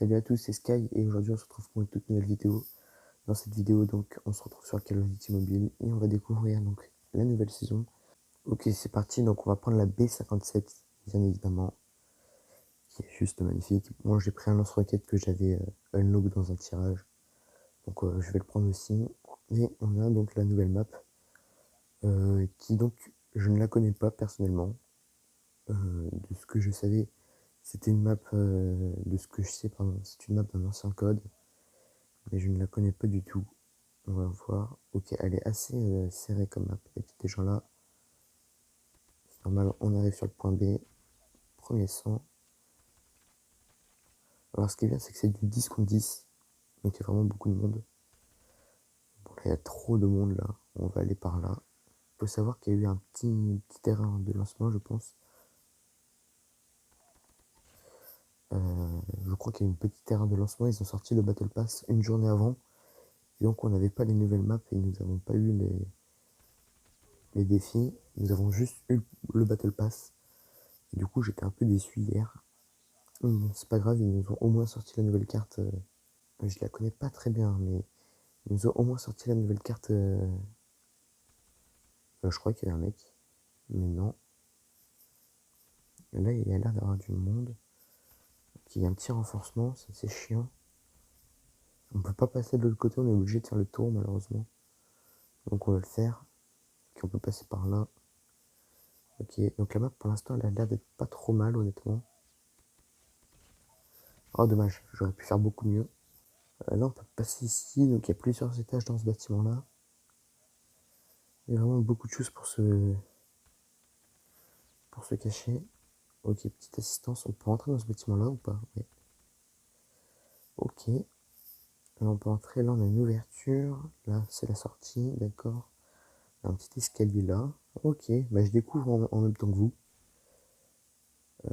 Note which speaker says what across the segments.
Speaker 1: Salut à tous, c'est Sky et aujourd'hui on se retrouve pour une toute nouvelle vidéo. Dans cette vidéo donc on se retrouve sur Call of Duty Mobile et on va découvrir donc la nouvelle saison. Ok, c'est parti, donc on va prendre la B57 bien évidemment, qui est juste magnifique. Moi j'ai pris un lance-roquette que j'avais unlock dans un tirage, donc je vais le prendre aussi. Et on a donc la nouvelle map qui donc je ne la connais pas personnellement. De ce que je savais, c'était une map, de ce que je sais, pardon, c'est une map d'un ancien code, mais je ne la connais pas du tout. On va voir. Ok, elle est assez serrée comme map. Il y a des gens là. C'est normal, on arrive sur le point B. Premier sang. Alors ce qui est bien, c'est que c'est du 10 contre 10. Donc il y a vraiment beaucoup de monde. Bon, là, il y a trop de monde là. On va aller par là. Il faut savoir qu'il y a eu un petit terrain de lancement, je pense. Je crois qu'il y a eu un petit terrain de lancement. Ils ont sorti le Battle Pass une journée avant. Et donc on n'avait pas les nouvelles maps et nous n'avons pas eu les défis. Nous avons juste eu le Battle Pass. Et du coup j'étais un peu déçu hier. Bon, c'est pas grave, ils nous ont au moins sorti la nouvelle carte. Je la connais pas très bien, mais ils nous ont au moins sorti la nouvelle carte. Je crois qu'il y avait un mec, mais non. Là, il y a l'air d'avoir du monde. Il y a un petit renforcement, ça c'est chiant. On peut pas passer de l'autre côté, on est obligé de faire le tour malheureusement. Donc on va le faire. Ok, on peut passer par là. Ok, donc la map pour l'instant elle a l'air d'être pas trop mal honnêtement. Oh dommage, j'aurais pu faire beaucoup mieux. Là on peut passer ici, donc il y a plusieurs étages dans ce bâtiment là. Il y a vraiment beaucoup de choses pour se cacher. Ok, petite assistance, on peut rentrer dans ce bâtiment là ou pas? Oui. Ok. Là on peut entrer, là on a une ouverture. Là c'est la sortie, d'accord. Un petit escalier là. Ok, bah je découvre en même temps que vous.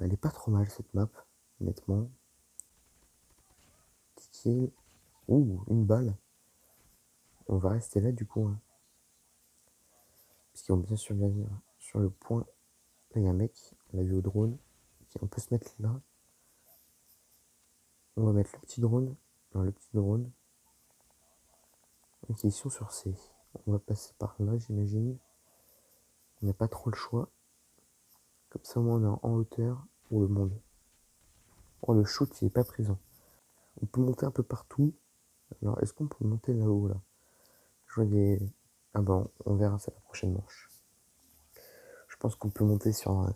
Speaker 1: Elle est pas trop mal cette map, honnêtement. Petit kill. Ouh, une balle. On va rester là du coup. Hein. Parce qu'ils vont bien sûr bien sur le point. Là il y a un mec, on l'a vu au drone. Ok, on peut se mettre là. On va mettre le petit drone. Non, le petit drone. Ok, ils sont sur C. On va passer par là, j'imagine. On n'a pas trop le choix. Comme ça, au moins, on est en hauteur pour le monde. Oh, le shoot, il n'est pas présent. On peut monter un peu partout. Alors, est-ce qu'on peut monter là-haut, là? Je vois des... Ah ben, on verra ça la prochaine manche. Je pense qu'on peut monter sur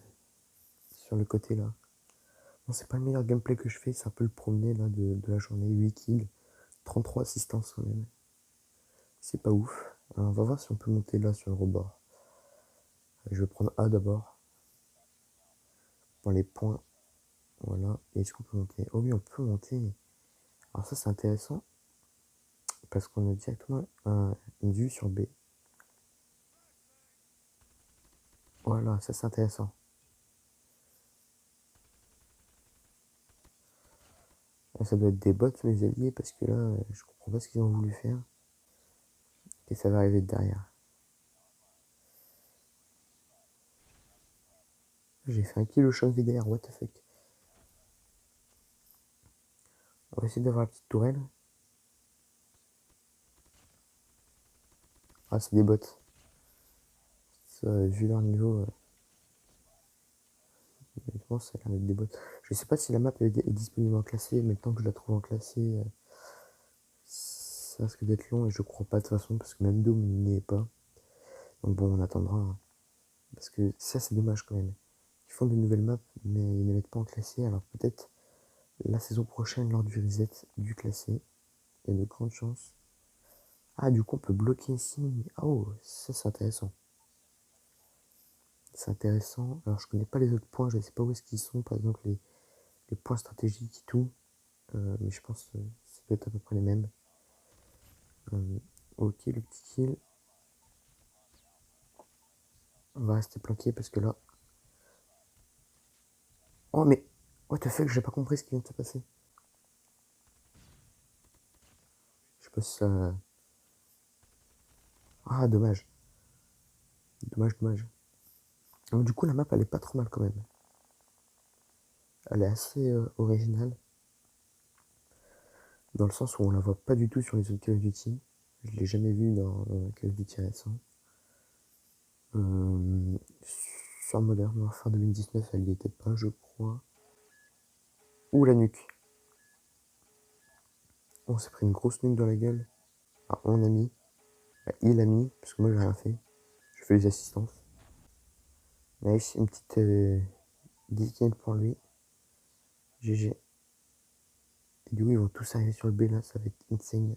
Speaker 1: le côté, là. Bon, c'est pas le meilleur gameplay que je fais. C'est un peu le premier, là, de la journée. 8 kills. 33 assistances, quand même. C'est pas ouf. Alors, on va voir si on peut monter là, sur le rebord. Je vais prendre A d'abord. Pour les points. Voilà. Et est-ce qu'on peut monter? Oh oui, on peut monter. Alors ça, c'est intéressant. Parce qu'on a directement une vue sur B. Voilà, ça c'est intéressant. Là, ça doit être des bots, mes alliés, parce que là, je comprends pas ce qu'ils ont voulu faire. Et ça va arriver de derrière. J'ai fait un kill au choc VDR, what the fuck. On va essayer d'avoir la petite tourelle. Ah, c'est des bots. Ça, vu leur niveau, honnêtement, ça a l'air d'être des bots. Je sais pas si la map est disponible en classé, mais tant que je la trouve en classé, ça risque d'être long et je crois pas de toute façon, parce que même Dome n'y est pas. Donc bon, on attendra. Hein. Parce que ça, c'est dommage quand même. Ils font de nouvelles maps, mais ils ne les mettent pas en classé. Alors peut-être la saison prochaine, lors du reset du classé, il y a de grandes chances. Ah, du coup, on peut bloquer ici. Oh, ça, c'est intéressant. C'est intéressant. Alors, je connais pas les autres points. Je ne sais pas où est-ce qu'ils sont. Par exemple, les points stratégiques et tout. Mais je pense que ça doit être à peu près les mêmes. Ok, le petit kill. On va rester planqué parce que là... Oh, mais... What the fuck, j'ai pas compris ce qui vient de se passer. Je sais pas si ça... Ah, dommage. Dommage, dommage. Donc, du coup, la map, elle est pas trop mal quand même. Elle est assez originale. Dans le sens où on la voit pas du tout sur les autres Call of Duty. Je l'ai jamais vue dans un Call of Duty récent. Sur Modern Warfare 2019, elle n'y était pas, je crois. Ou la nuque. On s'est pris une grosse nuque dans la gueule. Ah, on a mis. Bah, il a mis, parce que moi j'ai rien fait. Je fais les assistances. Nice, une petite 10 kills pour lui. GG. Et du coup, ils vont tous arriver sur le B là, ça va être insane.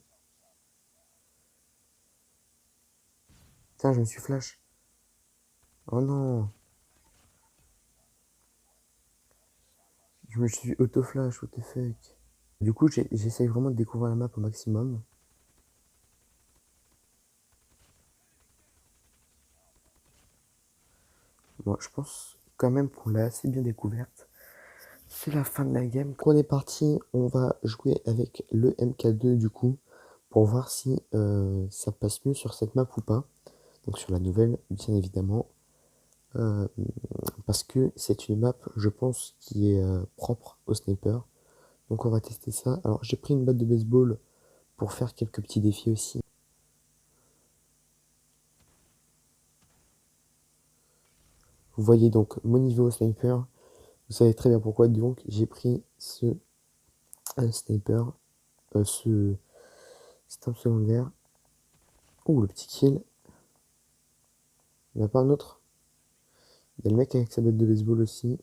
Speaker 1: Tiens, je me suis flash. Oh non. Je me suis auto-flash, what the fuck. Du coup, j'essaye vraiment de découvrir la map au maximum. Bon, je pense quand même qu'on l'a assez bien découverte. C'est la fin de la game. Quand on est parti, on va jouer avec le MK2 du coup, pour voir si ça passe mieux sur cette map ou pas. Donc sur la nouvelle, bien évidemment. Parce que c'est une map, je pense, qui est propre au sniper. Donc on va tester ça. Alors j'ai pris une batte de baseball pour faire quelques petits défis aussi. Vous voyez donc mon niveau au sniper. Vous savez très bien pourquoi donc j'ai pris ce sniper, ce arme secondaire. Oh, le petit kill. Il n'y en a pas un autre. Il y a le mec avec sa batte de baseball aussi.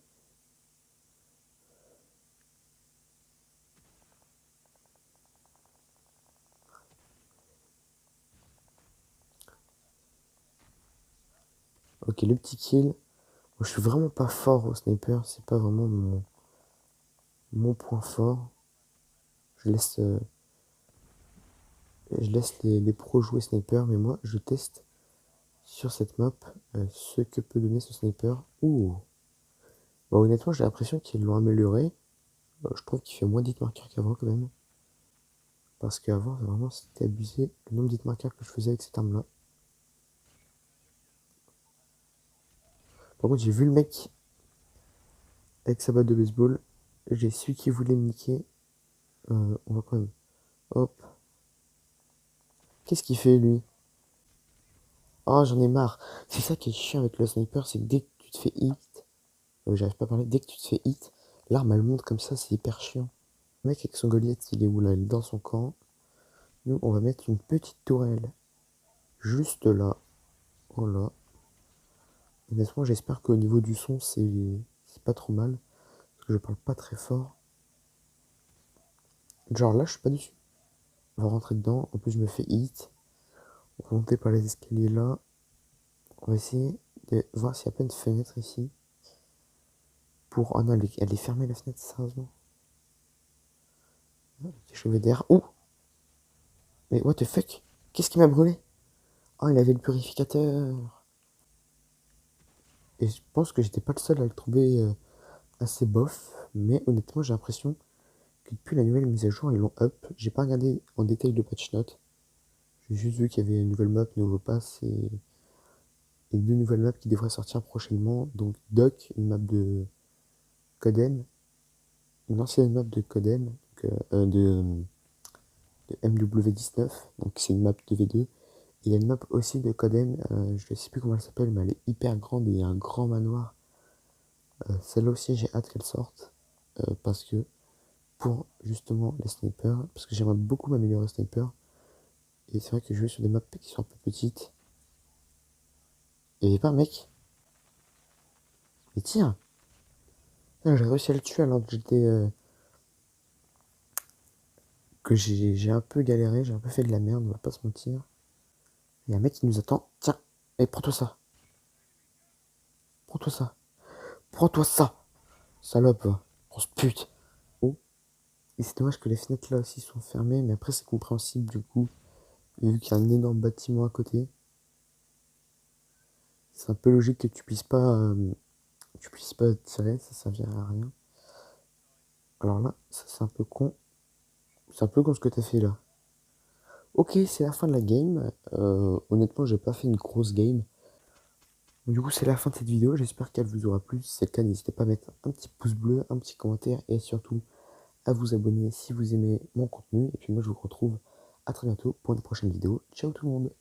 Speaker 1: Ok, le petit kill. Moi, je suis vraiment pas fort au sniper. C'est pas vraiment mon point fort. Je laisse, les pros jouer sniper, mais moi, je teste sur cette map ce que peut donner ce sniper. Ouh. Bon, honnêtement, j'ai l'impression qu'ils l'ont amélioré. Je trouve qu'il fait moins d'hit marqueurs qu'avant quand même. Parce qu'avant, vraiment, c'était abusé le nombre d'hit marqueurs que je faisais avec cette arme-là. Par contre, j'ai vu le mec avec sa batte de baseball. J'ai su qu'il voulait me niquer. On va quand même. Hop. Qu'est-ce qu'il fait lui? Oh, j'en ai marre. C'est ça qui est chiant avec le sniper, c'est que dès que tu te fais hit, j'arrive pas à parler, dès que tu te fais hit, l'arme elle monte comme ça, c'est hyper chiant. Le mec avec son Goliath, il est où là? Il est dans son camp. Nous, on va mettre une petite tourelle juste là. Voilà. Honnêtement, j'espère qu'au niveau du son, c'est pas trop mal. Parce que je parle pas très fort. Genre là, je suis pas dessus. On va rentrer dedans. En plus, je me fais hit. On va monter par les escaliers là. On va essayer de voir s'il n'y a pas une fenêtre ici. Pour. Oh non, elle est fermée la fenêtre, sérieusement. Des cheveux d'air. Ouh! Mais what the fuck? Qu'est-ce qui m'a brûlé? Oh, il avait le purificateur. Et je pense que j'étais pas le seul à le trouver assez bof. Mais honnêtement, j'ai l'impression que depuis la nouvelle mise à jour, ils l'ont up. J'ai pas regardé en détail le patch note. J'ai juste vu qu'il y avait une nouvelle map, nouveau pass et deux nouvelles maps qui devraient sortir prochainement. Donc Doc, une map de Coden, une ancienne map de Coden, donc, de MW19, donc c'est une map de V2. Et il y a une map aussi de Coden, je ne sais plus comment elle s'appelle, mais elle est hyper grande et il y a un grand manoir. Celle-là aussi, j'ai hâte qu'elle sorte, parce que pour justement les snipers, parce que j'aimerais beaucoup m'améliorer sniper, et c'est vrai que jouer sur des maps qui sont un peu petites, il n'y avait pas un mec, mais tiens, j'ai réussi à le tuer alors que j'ai un peu galéré, j'ai un peu fait de la merde, on va pas se mentir. Il y a un mec qui nous attend. Tiens, et prends-toi ça. Prends-toi ça. Prends-toi ça. Salope, grosse pute. Oh. Et c'est dommage que les fenêtres là aussi sont fermées, mais après c'est compréhensible du coup, vu qu'il y a un énorme bâtiment à côté. C'est un peu logique que tu puisses pas tirer, ça servirait à rien. Alors là, ça c'est un peu con. C'est un peu comme ce que t'as fait là. Ok, c'est la fin de la game. Honnêtement, j'ai pas fait une grosse game. Du coup, c'est la fin de cette vidéo. J'espère qu'elle vous aura plu. Si c'est le cas, n'hésitez pas à mettre un petit pouce bleu, un petit commentaire et surtout à vous abonner si vous aimez mon contenu. Et puis moi, je vous retrouve à très bientôt pour une prochaine vidéo. Ciao tout le monde!